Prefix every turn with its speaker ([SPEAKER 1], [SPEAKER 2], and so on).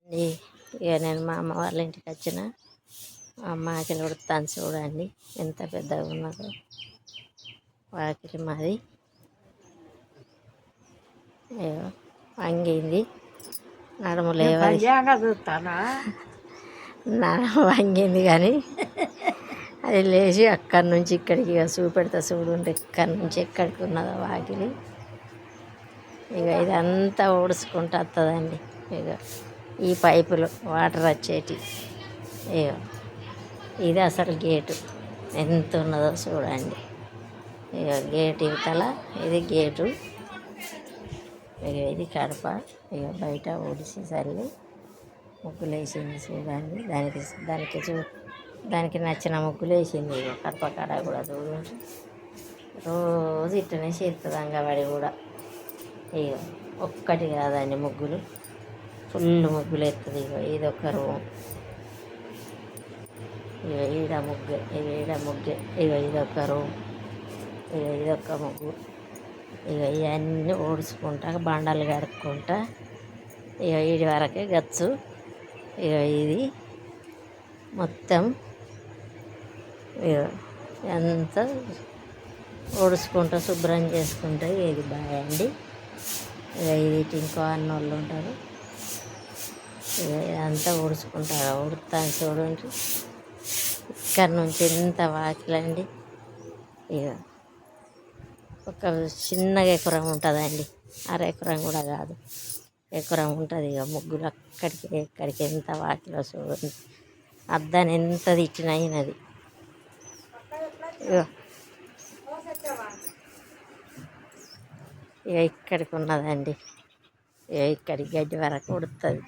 [SPEAKER 1] ఇక నేను మా అమ్మ వాళ్ళ ఇంటికి వచ్చిన మా అమ్మ ఆకలి ఉడుతాను చూడండి ఎంత పెద్దగా ఉన్నదో వాకిలి మాది వంగింది నడుము లేవాలి నడుము వంగింది కానీ అది లేచి అక్కడి నుంచి ఇక్కడికి ఇక చూపెడతా చూడుంటే ఇక్కడి నుంచి ఎక్కడికి ఉన్నదో వాకిలి ఇక ఇదంతా ఊడ్చుకుంటూ వస్తుందండి ఇక ఈ పైపులు వాటర్ వచ్చేటి ఇక ఇది అసలు గేటు ఎంత ఉన్నదో చూడండి ఇక గేట్ ఇవతల ఇది గేటు ఇక ఇది కడప ఇక బయట ఊడిసి చల్లి ముగ్గులు వేసింది చూడండి దానికి నచ్చిన ముగ్గులు వేసింది ఇక కడప కాడ కూడా చూడండి రోజు ఇట్టనే చేస్తుంది అంగవాడి కూడా ఇక ఒక్కటి కాదండి ముగ్గులు ఫుల్ ముగ్గులు ఎత్తుంది ఇక ఇదొక రూమ్ ఇక ఈడ ముగ్గు ఇక ఈడ ముగ్గు ఇక ఇదొక రూమ్ ఇక ఇదొక ముగ్గు ఇక ఇవన్నీ ఊడ్చుకుంటా బండలు కడుక్కుంటా ఇక ఈడి వరకే గచ్చు ఇక ఇది మొత్తం ఇక ఎంత ఊడ్చుకుంటా శుభ్రం చేసుకుంటా ఇది బాగుండి ఇక ఇది ఇంకో అన్నోళ్ళు ఉంటారు ఇక ఇదంతా ఊడ్చుకుంటారు ఉడుతాను చూడండి ఇక్కడ నుంచి ఎంత వాకిలండి ఇక ఒక చిన్నగా ఎకరం ఉంటుందండి ఎకరం కూడా కాదు ఎకరం ఉంటుంది ఇక ముగ్గులు అక్కడికి ఎక్కడికి ఎంత వాకిలో చూడండి అద్దాన్ని ఎంత తిట్టిన అయినది ఇక ఇక్కడికి ఉన్నదండి ఇక ఇక్కడికి గడ్డి వరకు ఉడుతుంది